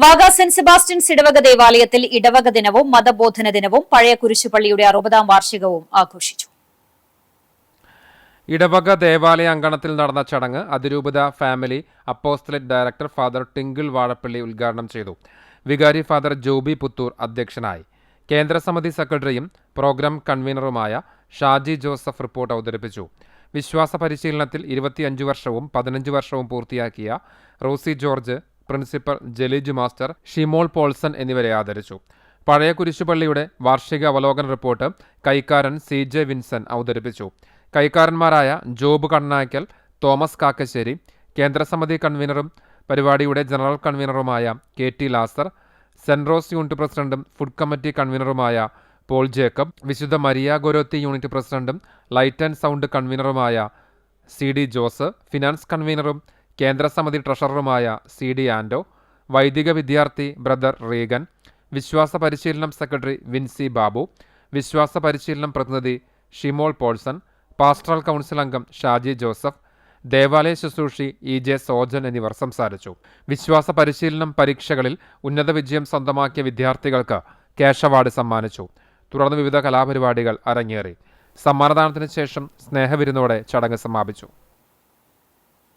Wagah saint Sebastian's ഇടവക ദേവാലയത്തിൽ ഇടവക ദിനവും മതബോധന ദിനവും പഴയ കുരിശുപള്ളിയുടെ 60ാം വാർഷികവും ആഘോഷിച്ചു. ഇടവക ദേവാലയ അങ്കണത്തിൽ നടന്ന ചടങ്ങ് അതിരൂപത family apostolate director father Tinkle Vazhappally ഉദ്ഘാടനം ചെയ്തു. വികാരി ഫാദർ ജോബി പുത്തൂർ അധ്യക്ഷനായി. കേന്ദ്രസമിതി സെക്രട്ടറിയും പ്രോഗ്രാം കൺവീനറുമായ ഷാജി ജോസഫ് റിപ്പോർട്ട് അവതരിപ്പിച്ചു. വിശ്വാസ പരിശീലനത്തിൽ 25 വർഷവും 15 വർഷവും പൂർത്തിയാക്കിയ റോസി ജോർജ്, പ്രിൻസിപ്പൽ ജലീജ് മാസ്റ്റർ, ഷിമോൾ പോൾസൺ എന്നിവരെ ആദരിച്ചു. പഴയ കുരിശുപള്ളിയുടെ വാർഷിക അവലോകന റിപ്പോർട്ട് കൈക്കാരൻ CJ വിൻസൻ അവതരിപ്പിച്ചു. കൈക്കാരന്മാരായ ജോബ് കണ്ണായ്ക്കൽ, തോമസ് കാക്കശ്ശേരി, കേന്ദ്രസമിതി കൺവീനറും പരിപാടിയുടെ ജനറൽ കൺവീനറുമായ KT Lazar, saint Rose unit പ്രസിഡന്റും ഫുഡ് കമ്മിറ്റി കൺവീനറുമായ പോൾ ജേക്കബ്, വിശുദ്ധ മരിയ ഗൊരോത്തി യൂണിറ്റ് പ്രസിഡന്റും ലൈറ്റ് ആൻഡ് സൗണ്ട് കൺവീനറുമായ CD ജോസ്, ഫിനാൻസ് കൺവീനറും കേന്ദ്രസമിതി ട്രഷററുമായ CD ആൻഡോ, വൈദിക വിദ്യാർത്ഥി ബ്രദർ റീഗൻ, വിശ്വാസ പരിശീലനം സെക്രട്ടറി വിൻസി ബാബു, വിശ്വാസ പരിശീലനം പ്രതിനിധി ഷിമോൾ പോൾസൺ, പാസ്റ്ററൽ കൗൺസിൽ അംഗം ഷാജി ജോസഫ്, ദേവാലയ ശുശ്രൂഷി EJ സോജൻ എന്നിവർ സംസാരിച്ചു. വിശ്വാസ പരിശീലനം പരീക്ഷകളിൽ ഉന്നത വിജയം സ്വന്തമാക്കിയ വിദ്യാർത്ഥികൾക്ക് ക്യാഷ് അവാർഡ് സമ്മാനിച്ചു. തുടർന്ന് വിവിധ കലാപരിപാടികൾ അരങ്ങേറി. സമ്മാനദാനത്തിന് ശേഷം സ്നേഹവിരുന്നോടെ ചടങ്ങ് സമാപിച്ചു.